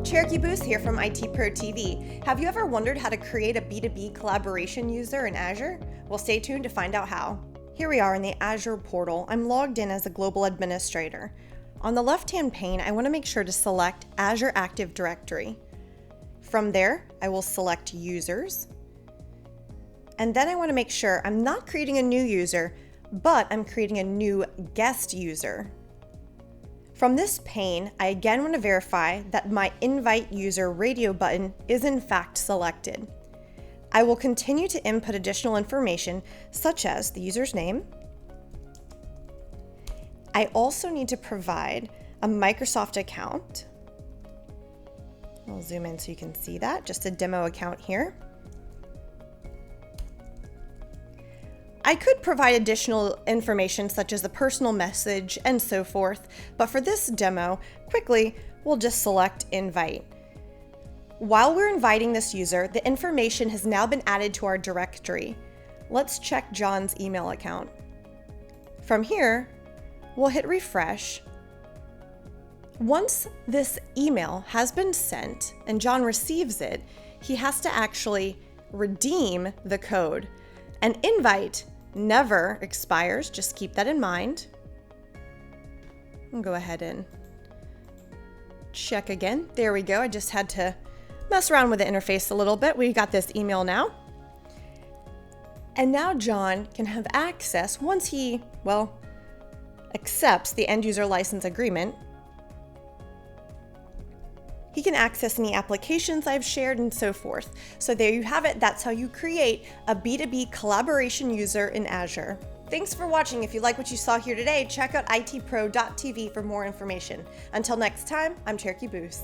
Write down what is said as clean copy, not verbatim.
Cherokee Boose here from ITProTV. Have you ever wondered how to create a B2B collaboration user in Azure? Well, stay tuned to find out how. Here we are in the Azure Portal. I'm logged in as a global administrator. On the left-hand pane, I want to make sure to select Azure Active Directory. From there, I will select Users. And then I want to make sure I'm not creating a new user, but I'm creating a new guest user. From this pane, I again want to verify that my Invite User radio button is in fact selected. I will continue to input additional information such as the user's name. I also need to provide a Microsoft account. I'll zoom in so you can see that, just a demo account here. I could provide additional information such as a personal message and so forth, but for this demo, quickly, we'll just select Invite. While we're inviting this user, the information has now been added to our directory. Let's check John's email account. From here, we'll hit refresh. Once this email has been sent and John receives it, he has to actually redeem the code. An invite never expires, just keep that in mind. I'll go ahead and check again. There we go. I just had to mess around with the interface a little bit. We got this email now. And now John can have access once he, accepts the end user license agreement. He can access any applications I've shared and so forth. So there you have it. That's how you create a B2B collaboration user in Azure. Thanks for watching. If you like what you saw here today, check out ITPro.tv for more information. Until next time, I'm Cherokee Boose.